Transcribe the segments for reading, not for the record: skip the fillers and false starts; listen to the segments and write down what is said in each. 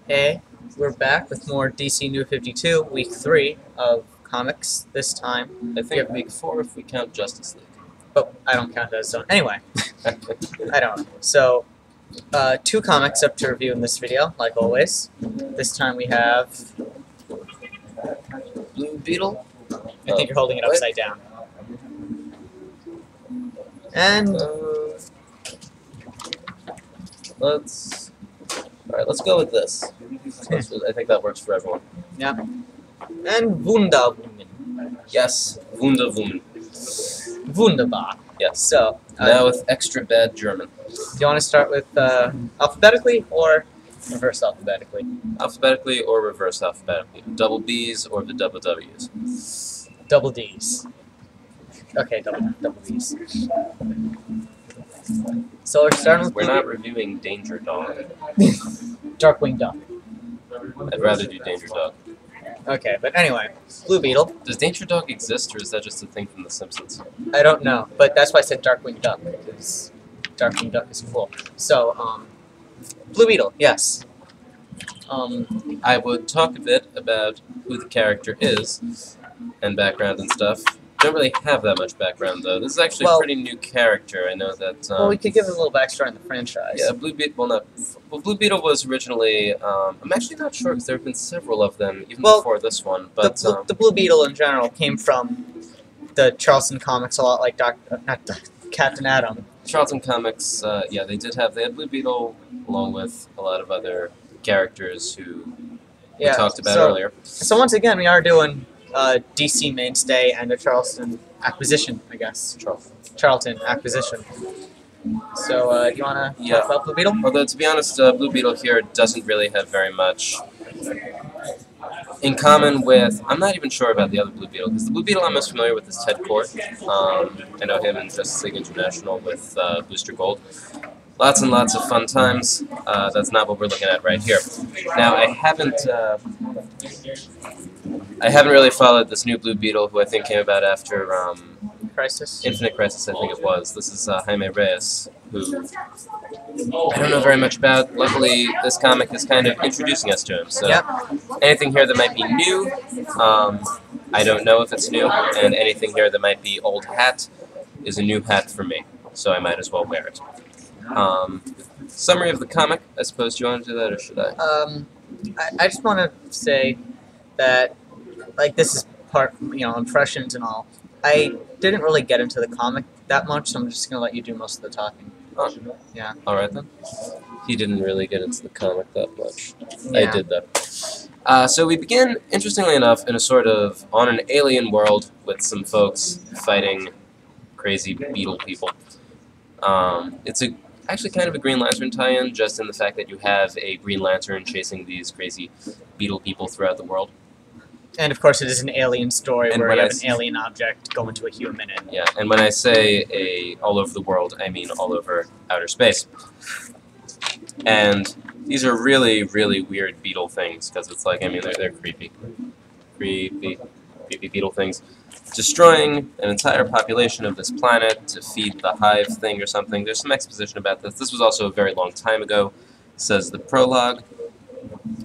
Hey, we're back with more DC New 52, week 3 of comics this time. I think week 4 if we count Justice League. But I don't count that as zone. Anyway, I don't. So, 2 comics up to review in this video, like always. This time we have Blue Beetle? I think you're holding it upside down. And let's go with this. I think that works for everyone. yeah. And Wonder Woman. Yes, Wunder Woman. Wunderbar. Yes. So, Now with extra bad German. do you want to start with alphabetically or reverse alphabetically? Alphabetically or reverse alphabetically. Double B's or the double W's. Double D's. Okay, double D's. So we're starting with We're not reviewing Danger Dog. Darkwing Duck. I'd rather do Danger Dog. Okay, but anyway, Blue Beetle. Does Danger Dog exist, or is that just a thing from The Simpsons? I don't know, but that's why I said Darkwing Duck, because Darkwing Duck is cool. So, Blue Beetle, yes. I would talk a bit about who the character is, and background and stuff. Don't really have that much background, though. This is actually a pretty new character. I know that... well, we could give it a little backstory in the franchise. Yeah, Blue Beetle... Well, Blue Beetle was originally... I'm actually not sure, because there have been several of them, even before this one, but... The Blue Beetle, in general, came from the Charlton comics a lot like Captain Atom. Charlton comics, yeah, they had Blue Beetle, along with a lot of other characters who we talked about earlier. So once again, we are doing... DC mainstay and a Charlton acquisition, I guess. Charlton acquisition. So, do you want to talk about Blue Beetle? Although, to be honest, Blue Beetle here doesn't really have very much in common with... I'm not even sure about the other Blue Beetle, because the Blue Beetle I'm most familiar with is Ted Kord. I know him in Justice League International with Booster Gold. Lots and lots of fun times. That's not what we're looking at right here. Now, I haven't really followed this new Blue Beetle, who I think came about after Crisis? Infinite Crisis, I think it was. This is Jaime Reyes, who I don't know very much about. Luckily, this comic is kind of introducing us to him. So anything here that might be new, I don't know if it's new, and anything here that might be old hat is a new hat for me, so I might as well wear it. Summary of the comic. I suppose you want to do that, or should I? I just want to say that, like, this is part, impressions and all. I didn't really get into the comic that much, so I'm just going to let you do most of the talking. Oh. Yeah. Alright then. He didn't really get into the comic that much. Yeah. I did, though. So we begin, interestingly enough, in a sort of on an alien world with some folks fighting crazy beetle people. It's actually kind of a Green Lantern tie-in, just in the fact that you have a Green Lantern chasing these crazy beetle people throughout the world. And of course it is an alien story where you have an alien object go into a human. Yeah, and when I say all over the world, I mean all over outer space. And these are really, really weird beetle things, because it's like, I mean, they're creepy. Creepy beetle things. Destroying an entire population of this planet to feed the hive thing or something. There's some exposition about this. This was also a very long time ago, says the prologue.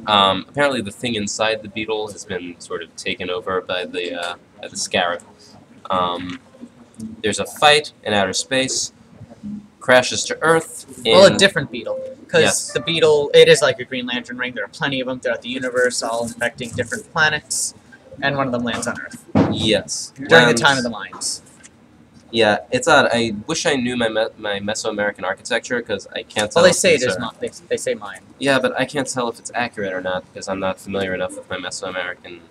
Apparently the thing inside the beetle has been sort of taken over by the scarab. There's a fight in outer space, crashes to Earth. Well, a different beetle, because the beetle, it is like a Green Lantern ring. There are plenty of them throughout the universe, all infecting different planets, and one of them lands on Earth. Yes. During the time of the mines. Yeah, it's odd. I wish I knew my Mesoamerican architecture, because I can't tell. Well, they say it is not. They say mine. Yeah, but I can't tell if it's accurate or not, because I'm not familiar enough with my Mesoamerican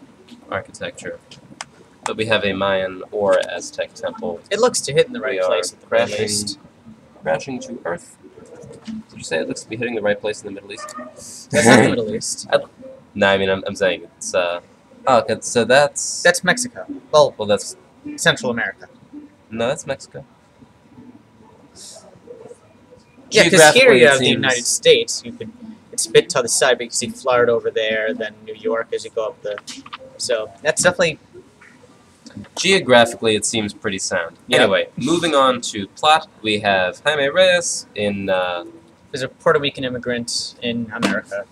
architecture. But we have a Mayan or Aztec temple. It looks to hit in the right place at the crashing, Middle East. Crashing to Earth. Did you say it looks to be hitting the right place in the Middle East? That's not the Middle East. No, I mean, I'm saying it's, oh, okay, so that's... That's Mexico. Well, that's... Central America. No, that's Mexico. Yeah, because here you have the United States. It's a bit to the side, but you can see Florida over there, then New York as you go up the... So, that's definitely... Geographically, it seems pretty sound. Yeah. Anyway, moving on to plot, we have Jaime Reyes in There's a Puerto Rican immigrant in America.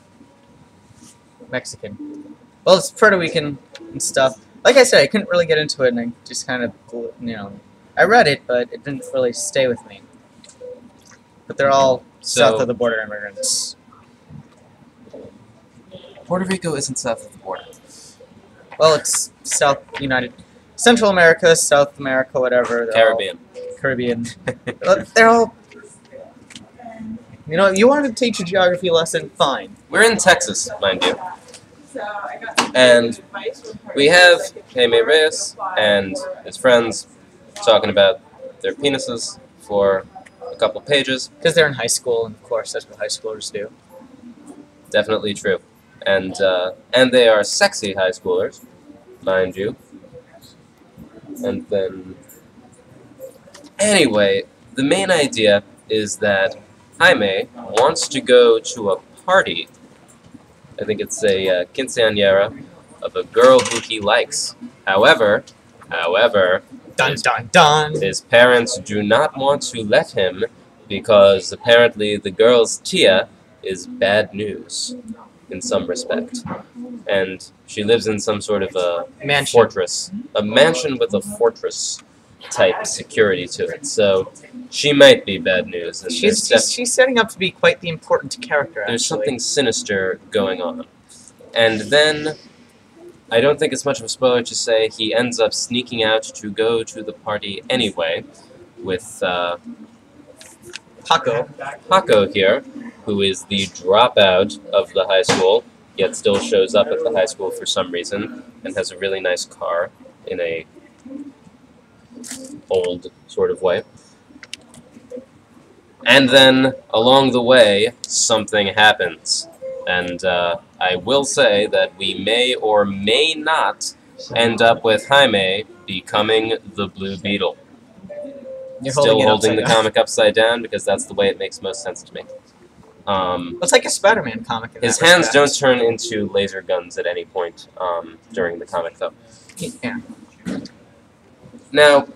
Mexican. Well, it's Puerto Rican and stuff. Like I said, I couldn't really get into it, and I just kind of, I read it, but it didn't really stay with me. But they're all south of the border immigrants. Puerto Rico isn't south of the border. Well, it's Central America, South America, whatever. Caribbean. Caribbean. They're all. You wanted to teach a geography lesson, fine. We're in Texas, mind you. And we have Jaime Reyes and his friends talking about their penises for a couple pages. Because they're in high school, and of course that's what high schoolers do. Definitely true. And they are sexy high schoolers, mind you. And then... Anyway, the main idea is that Jaime wants to go to a party. I think it's a quinceañera of a girl who he likes. However, Dun dun dun! his parents do not want to let him because apparently the girl's tia is bad news in some respect. And she lives in some sort of a Mansion. fortress. A mansion with a fortress type security to it. So she might be bad news. And She's setting up to be quite the important character, actually. there's something sinister going on. And then, I don't think it's much of a spoiler to say, he ends up sneaking out to go to the party anyway with Paco here, who is the dropout of the high school, yet still shows up at the high school for some reason, and has a really nice car in a old sort of way. And then, along the way, something happens. And I will say that we may or may not end up with Jaime becoming the Blue Beetle. You're Still holding the upside down. comic upside down because that's the way it makes most sense to me. It's like a Spider-Man comic. In His that hands respect. don't turn into laser guns at any point during the comic, though. Yeah. Now,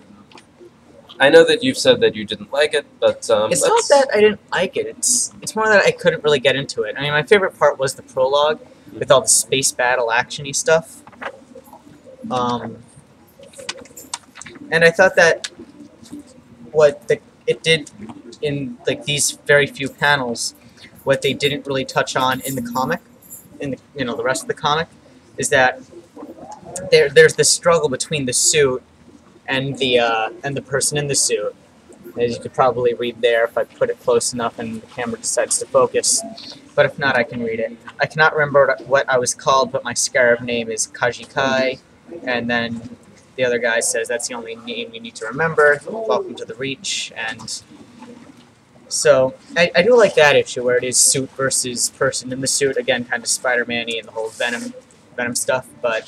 I know that you've said that you didn't like it, but It's not that I didn't like it. It's more that I couldn't really get into it. I mean, my favorite part was the prologue with all the space battle action-y stuff. And I thought that it did in these very few panels, what they didn't really touch on in the comic, in the rest of the comic, is that there's this struggle between the suit and the person in the suit, as you could probably read there if I put it close enough and the camera decides to focus. But if not, I can read it. I cannot remember what I was called, but my Scarab name is Kajikai, and then the other guy says that's the only name you need to remember. Welcome to the Reach, and so I do like that issue where it is suit versus person in the suit. Again, kind of Spider-Man-y and the whole Venom stuff, but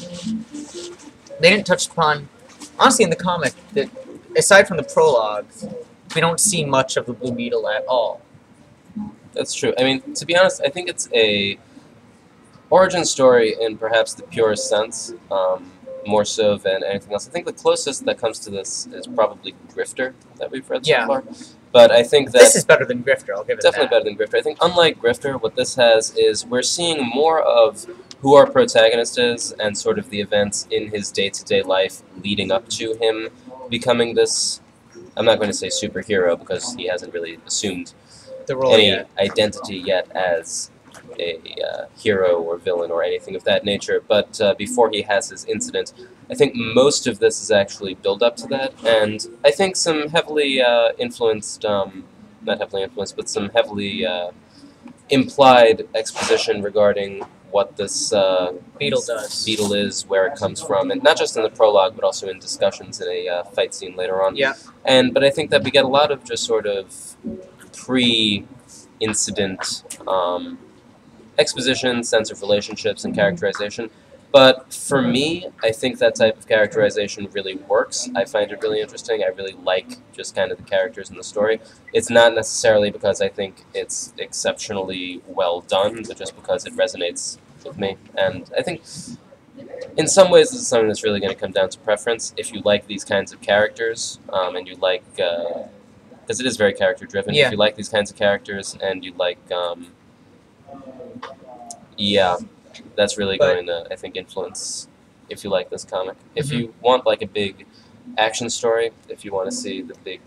they didn't touch upon. Honestly, in the comic, that aside from the prologue, we don't see much of the Blue Beetle at all. That's true. I mean, to be honest, I think it's a origin story in perhaps the purest sense, more so than anything else. I think the closest that comes to this is probably Grifter that we've read so far. But I think that This is better than Grifter, I'll give it definitely better than Grifter. I think unlike Grifter, what this has is we're seeing more of who our protagonist is and sort of the events in his day-to-day life leading up to him becoming this, I'm not going to say superhero because he hasn't really assumed the role any yet. identity yet as a hero or villain or anything of that nature, but before he has his incident, I think most of this is actually build up to that, and I think some heavily influenced, not heavily influenced, but some heavily implied exposition regarding what this Beetle does. Beetle is, where it comes from, and not just in the prologue, but also in discussions in a fight scene later on. Yeah. But I think that we get a lot of just sort of pre-incident exposition, sense of relationships, and characterization. But for me, I think that type of characterization really works. I find it really interesting. I really like just kind of the characters in the story. It's not necessarily because I think it's exceptionally well done, but just because it resonates with me. And I think in some ways this is something that's really going to come down to preference. If you like these kinds of characters, and you like the because it is very character-driven. Yeah. If you like these kinds of characters and you like, yeah, that's really But- going to, I think, influence if you like this comic. If Mhm. you want like a big action story, if you want to see the big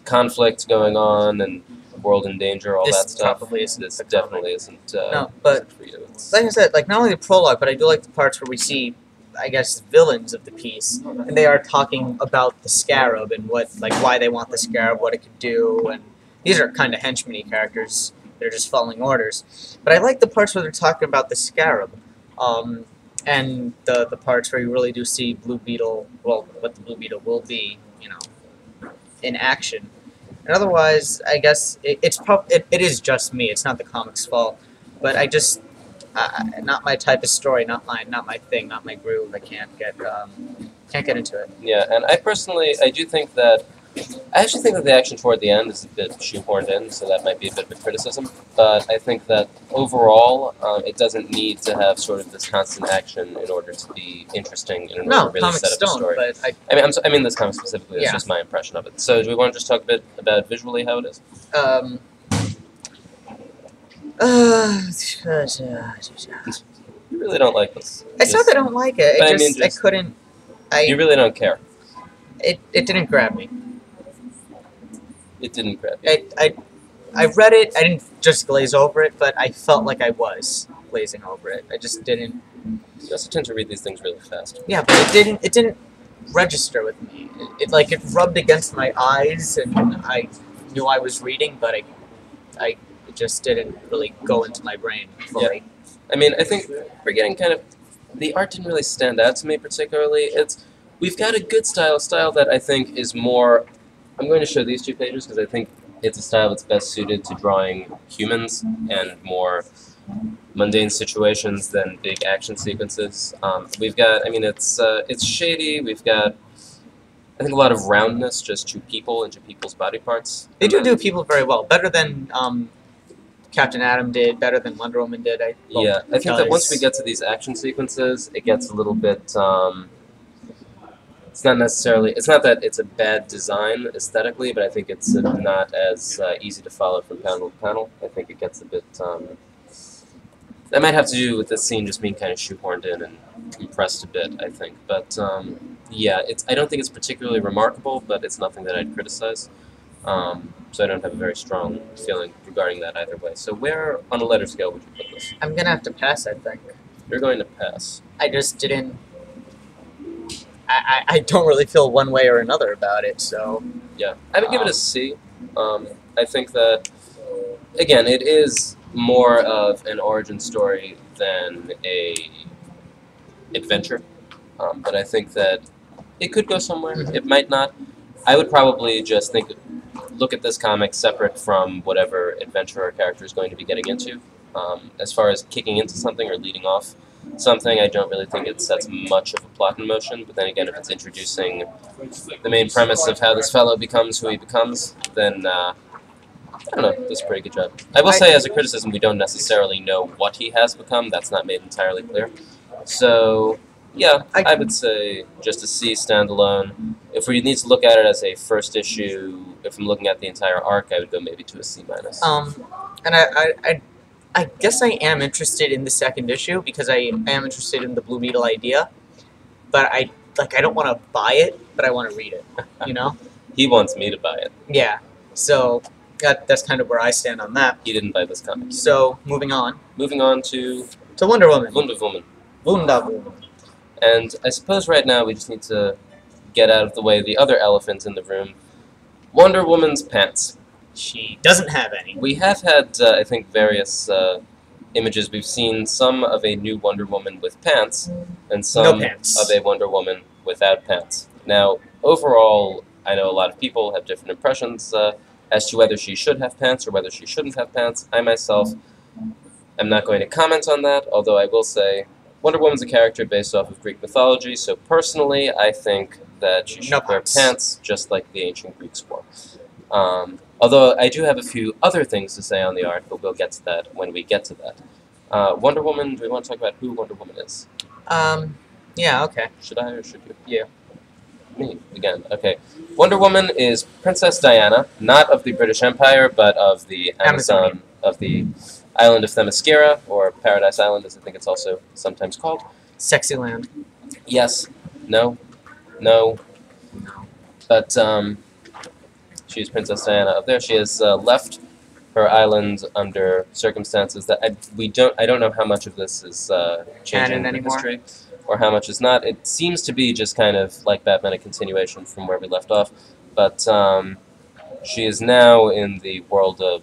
conflict going on and world in danger, all This that stuff, probably isn't this the comic. definitely isn't. No, but isn't for you. It's, like I said, like not only the prologue, but I do like the parts where we see, I guess, villains of the piece, and they are talking about the Scarab and what, like, why they want the Scarab, what it could do, and these are kind of henchman-y characters. They're just following orders. But I like the parts where they're talking about the Scarab, and the parts where you really do see Blue Beetle, well, what the Blue Beetle will be, you know, in action. And otherwise, I guess it is just me. It's not the comic's fault, but I just not my type of story, not my thing, not my groove. I can't get into it. yeah, and I do think that. I actually think that the action toward the end is a bit shoehorned in, so that might be a bit of a criticism. But I think that overall, it doesn't need to have sort of this constant action in order to be interesting and in order No, to really comics set up a don't. story. But I mean this comic specifically. It's Yeah. just my impression of it. So do we want to just talk a bit about visually how it is? You really don't like this. It's not that I don't like it. But I I mean, just I just- couldn't. You really don't care. It didn't grab me. It didn't grab you. I read it. I didn't just glaze over it, but I felt like I was glazing over it. I just didn't. You also tend to read these things really fast. Yeah, but it didn't register with me. It rubbed against my eyes, and I knew I was reading, but it just didn't really go into my brain fully. I mean, I think we're getting kind of... The art didn't really stand out to me particularly. We've got a good style that I think is more... I'm going to show these two pages because I think it's a style that's best suited to drawing humans and more mundane situations than big action sequences. We've got, I mean, it's shady. We've got, I think, a lot of roundness just to people and to people's body parts. They do people very well, better than Captain Atom did, better than Wonder Woman did. I think that once we get to these action sequences, it gets a little bit. It's not that it's a bad design aesthetically, but I think it's not as easy to follow from panel to panel. I think it gets a bit. That might have to do with this scene just being kind of shoehorned in and compressed a bit, I think. But yeah, I don't think it's particularly remarkable, but it's nothing that I'd criticize. So I don't have a very strong feeling regarding that either way. So where on a letter scale would you put this? I'm gonna have to pass, I think. You're going to pass. I just didn't. I don't really feel one way or another about it, so. Yeah, I would give it a C. I think that, again, it is more of an origin story than a adventure. But I think that it could go somewhere. Mhm. It might not. I would probably just look at this comic separate from whatever adventure or character is going to be getting into. As far as kicking into something or leading off something, I don't really think it sets much of a plot in motion. But then again, if it's introducing the main premise of how this fellow becomes who he becomes, then I don't know, does a pretty good job. I will say, as a criticism, we don't necessarily know what he has become. That's not made entirely clear. So, yeah, I would say just a C standalone. If we need to look at it as a first issue, if I'm looking at the entire arc, I would go maybe to a C-. And I guess I am interested in the second issue because I am interested in the Blue Beetle idea, but I don't want to buy it, but I want to read it. You know? He wants me to buy it. Yeah. So that's kind of where I stand on that. He didn't buy this comic. So moving on Moving on to Wonder Woman. Wonder Woman. Wonder Woman. And I suppose right now we just need to get out of the way the other elephant in the room. Wonder Woman's pants. She doesn't have any. We have had, I think, various images. We've seen some of a new Wonder Woman with pants, and some No pants. of a Wonder Woman without pants. Now, overall, I know a lot of people have different impressions as to whether she should have pants or whether she shouldn't have pants. I myself am not going to comment on that, although I will say Wonder Woman's a character based off of Greek mythology, so personally I think that she should wear pants just like the ancient Greeks wore. Although I do have a few other things to say on the art, but we'll get to that when we get to that. Wonder Woman, do we want to talk about who Wonder Woman is? Yeah, okay. Should I or should you? Yeah. Me, again. Okay. Wonder Woman is Princess Diana, not of the British Empire, but of the Amazon, of the island of Themyscira, or Paradise Island, as I think it's also sometimes called. Sexy land. Yes. No. No. But, she's Princess Diana of there. She has left her island under circumstances that I don't know how much of this is changing the history, or how much is not. It seems to be just kind of like Batman, a continuation from where we left off. But she is now in the world of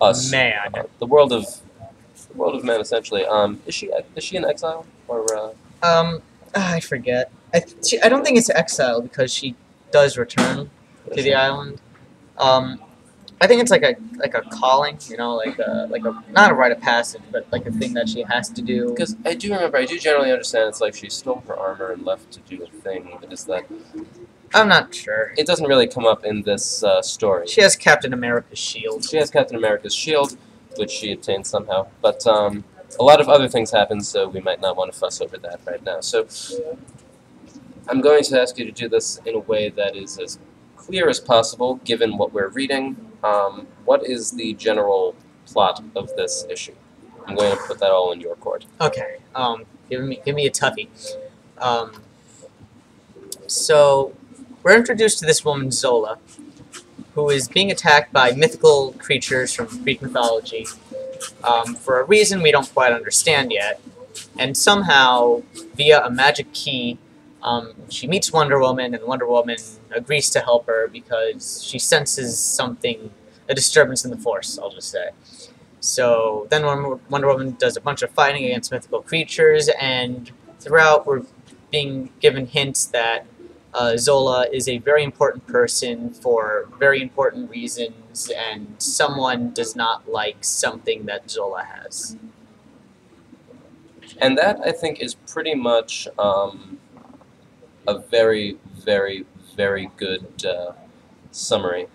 us, Man. the world of man, essentially. Is she in exile, or? I forget. I don't think it's exile because she does return to the island. I think it's like a calling, you know, like a not a rite of passage, but like a thing that she has to do. Because I do generally understand it's like she stole her armor and left to do a thing, but is that... I'm not sure. It doesn't really come up in this story. She has Captain America's shield. She has Captain America's shield, which she obtained somehow, but a lot of other things happen, so we might not want to fuss over that right now. So I'm going to ask you to do this in a way that is as clear as possible, given what we're reading. What is the general plot of this issue? I'm going to put that all in your court. Okay. Give me a toughie. So we're introduced to this woman Zola, who is being attacked by mythical creatures from Greek mythology for a reason we don't quite understand yet. And somehow, via a magic key, she meets Wonder Woman, and Wonder Woman agrees to help her because she senses something, a disturbance in the Force, I'll just say. So then Wonder Woman does a bunch of fighting against mythical creatures, and throughout we're being given hints that Zola is a very important person for very important reasons, and someone does not like something that Zola has. And that, I think, is pretty much a very, very, very good summary.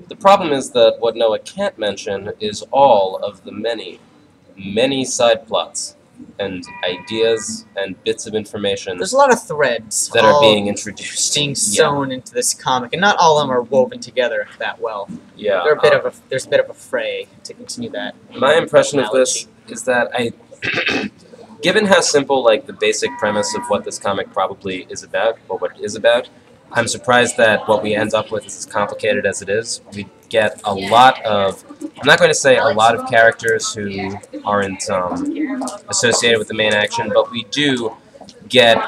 The problem is that what Noah can't mention is all of the many, many side plots and ideas and bits of information. There's a lot of threads that are being introduced, being sewn into this comic, and not all of them are woven together that well. Yeah, there's a bit of a fray, to continue that. My impression of this is that given how simple, like, the basic premise of what this comic probably is about, or what it is about, I'm surprised that what we end up with is as complicated as it is. We get a lot of, I'm not going to say a lot of characters who aren't associated with the main action, but we do get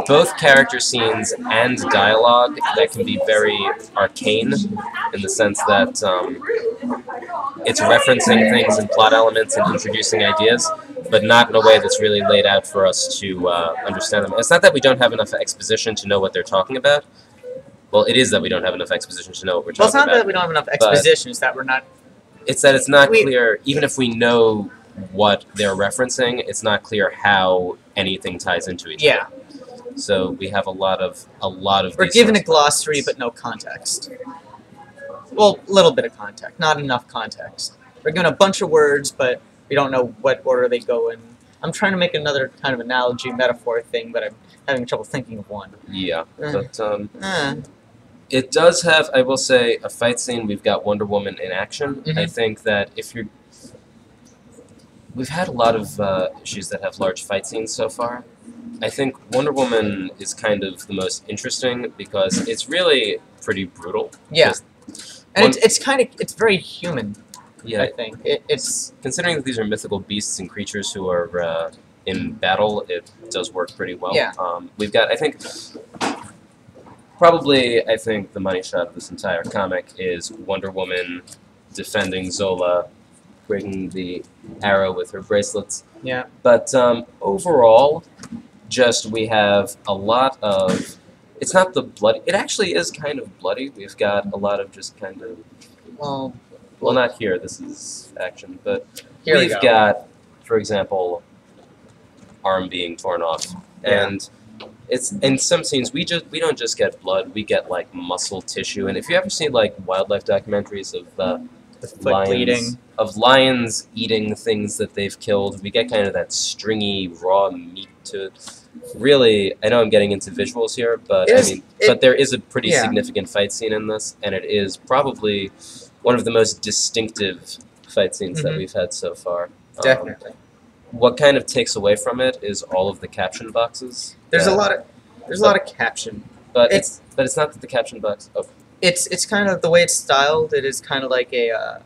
both character scenes and dialogue that can be very arcane, in the sense that it's referencing things and plot elements and introducing ideas, but not in a way that's really laid out for us to understand them. It's not that we don't have enough exposition to know what they're talking about. Well, it is that we don't have enough exposition to know what we're talking about. Well, it's not that we don't have enough exposition, it's that we're not... It's that it's not clear, even if we know what they're referencing, it's not clear how anything ties into each other. So we have a lot of We're given a glossary, but no context. Well, a little bit of context, not enough context. We're given a bunch of words, but we don't know what order they go in. I'm trying to make another kind of analogy, metaphor thing, but I'm having trouble thinking of one. Yeah, but it does have, I will say, a fight scene. We've got Wonder Woman in action. Mm-hmm. I think that if you're... We've had a lot of issues that have large fight scenes so far. I think Wonder Woman is kind of the most interesting because it's really pretty brutal. Yeah, and it's very human. Yeah, I think it's considering that these are mythical beasts and creatures who are in battle, it does work pretty well. Yeah. We've got, I think, probably, the money shot of this entire comic is Wonder Woman defending Zola, bringing the arrow with her bracelets. Yeah. But overall, just we have a lot of... It's not the bloody... It actually is kind of bloody. We've got a lot of just kind of... Well, not here. This is action, but we've got, for example, arm being torn off, and it's in some scenes we don't just get blood. We get like muscle tissue, and if you ever see like wildlife documentaries of lions eating things that they've killed, we get kind of that stringy raw meat to it. Really, I know I'm getting into visuals here, but but there is a pretty significant fight scene in this, and it is probably one of the most distinctive fight scenes that we've had so far. Definitely. What kind of takes away from it is all of the caption boxes. There's a lot of caption, but it's not that the caption box. Oh. It's kind of the way it's styled. It is kind of like a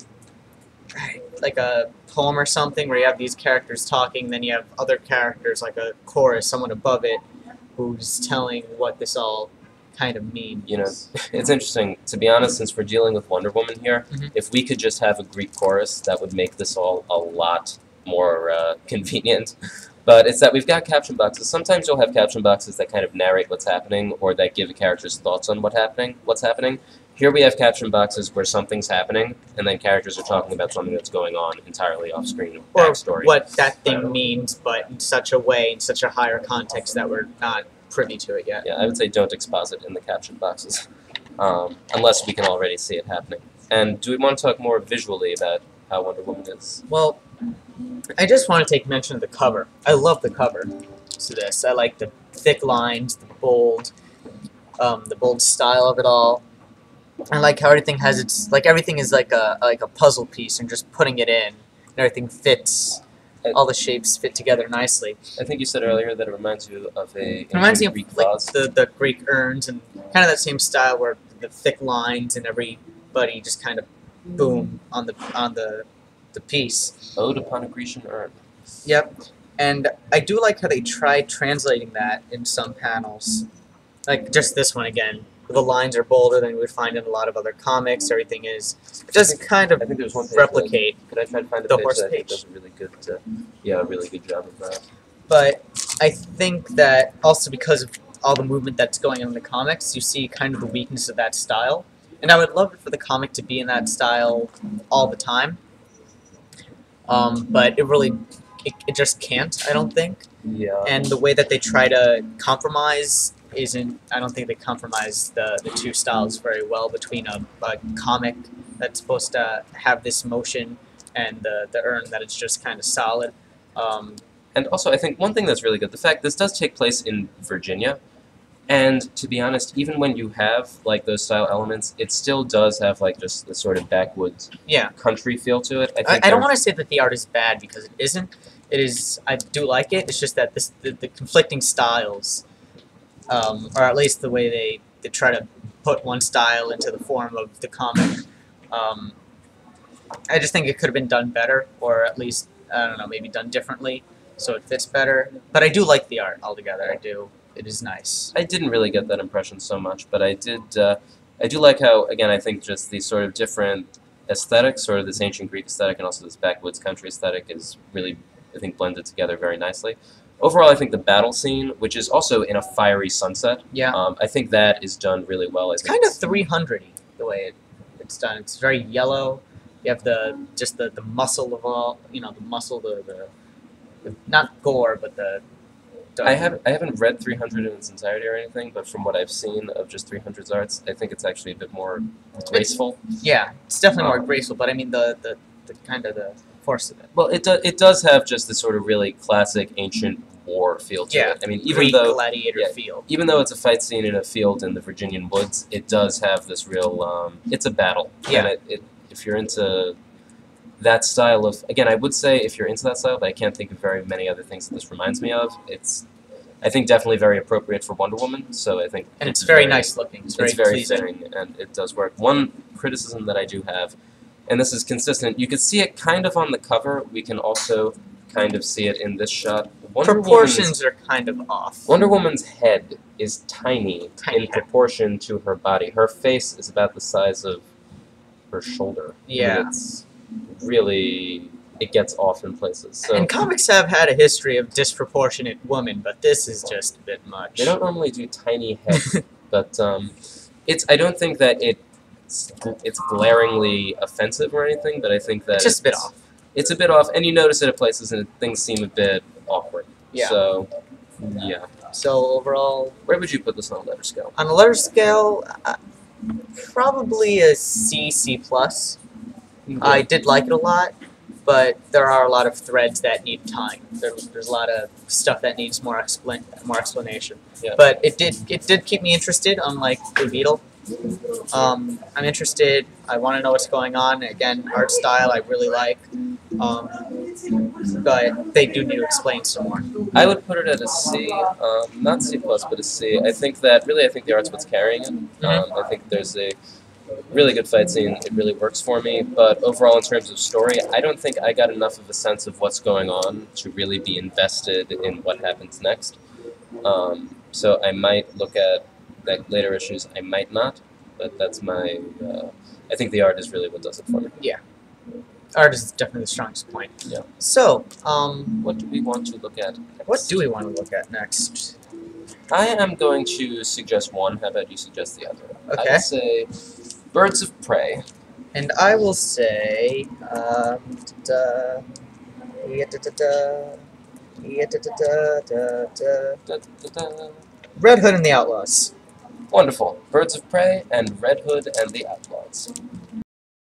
poem or something where you have these characters talking, then you have other characters like a chorus, someone above it, who's telling what this all kind of means. You know, it's interesting. To be honest, since we're dealing with Wonder Woman here, if we could just have a Greek chorus, that would make this all a lot more convenient. But it's that we've got caption boxes. Sometimes you'll have caption boxes that kind of narrate what's happening, or that give a character's thoughts on what's happening. Here we have caption boxes where something's happening, and then characters are talking about something that's going on entirely off-screen, backstory. Or what that thing means, but in such a way, in such a higher context that we're not privy to it yet. Yeah, I would say don't exposit in the caption boxes, unless we can already see it happening. And do we want to talk more visually about how Wonder Woman is? Well, I just want to take mention of the cover. I love the cover to this. I like the thick lines, the bold style of it all. I like how everything has its everything is like a puzzle piece, and just putting it in, and everything fits. All the shapes fit together nicely. I think you said earlier that it reminds you of It reminds me of Greek like vase. the Greek urns, and kind of that same style where the thick lines and everybody just kind of boom on the piece. Ode upon a Grecian urn. Yep, and I do like how they tried translating that in some panels, like just this one again. The lines are bolder than you would find in a lot of other comics. Everything is just kind of I think there's one page replicate. Could I try to find the a page horse that I think page. does a really good, a really good job of that. But I think that also because of all the movement that's going on in the comics, you see kind of the weakness of that style. And I would love it for the comic to be in that style all the time. But it just can't, I don't think. Yeah. And the way that they try to compromise I don't think they compromise the two styles very well between a comic that's supposed to have this motion and the urn that it's just kind of solid. And also, I think one thing that's really good, the fact this does take place in Virginia, and to be honest, even when you have like those style elements, it still does have like just the sort of backwoods country feel to it. I don't want to say that the art is bad, because it isn't. It is. I do like it. It's just that the conflicting styles, or at least the way they try to put one style into the form of the comic. I just think it could have been done better, or at least, I don't know, maybe done differently, so it fits better. But I do like the art altogether. I do. It is nice. I didn't really get that impression so much, but I did. I do like how, again, I think just these sort of different aesthetics, sort of this ancient Greek aesthetic and also this backwoods country aesthetic, is really, I think, blended together very nicely. Overall, I think the battle scene, which is also in a fiery sunset, I think that is done really well. It's kind of 300-y the way it's done. It's very yellow. You have the muscle of all, the muscle, the not gore, but the. I haven't read 300 in its entirety or anything, but from what I've seen of just 300's arts, I think it's actually a bit more graceful. It's definitely more graceful, but I mean the kind of the force of it. Well, it does have just this sort of really classic ancient war feel to it. I mean, even though gladiator feel. Even though it's a fight scene in a field in the Virginian woods, it does have this real. It's a battle. And if you're into that style of, again, I would say if you're into that style, but I can't think of very many other things that this reminds me of. It's, I think, definitely very appropriate for Wonder Woman. So I think, and it's very nice looking. It's very fitting, and it does work. One criticism that I do have, and this is consistent, you can see it kind of on the cover. We can also kind of see it in this shot. Proportions are kind of off. Wonder Woman's head is tiny in proportion to her body. Her face is about the size of her shoulder. Yeah. It's really, it gets off in places. So, and comics have had a history of disproportionate women, but this is just a bit much. They don't normally do tiny heads, but I don't think that it's glaringly offensive or anything, but I think that it's just a bit off. It's a bit off, and you notice it at places, and things seem a bit awkward. Yeah. So, yeah. So overall, where would you put this on a letter scale? On a letter scale, probably a C+. I did like it a lot. but there are a lot of threads that need tying. There's a lot of stuff that needs more explanation. Yeah. But it did keep me interested, unlike the Beetle. I'm interested. I want to know what's going on. Again, art style I really like, but they do need to explain some more. I would put it at a C, not C plus, but a C. I think the art's what's carrying it. I think there's a really good fight scene. It really works for me. But overall, in terms of story, I don't think I got enough of a sense of what's going on to really be invested in what happens next. So I might look at later issues. I might not, but that's my. I think the art is really what does it for me. Yeah, art is definitely the strongest point. Yeah. So, what do we want to look at next? What do we want to look at next? I am going to suggest one. How about you suggest the other? Okay. I would say Birds of Prey. And I will say, Red Hood and the Outlaws. Wonderful. Birds of Prey and Red Hood and the Outlaws.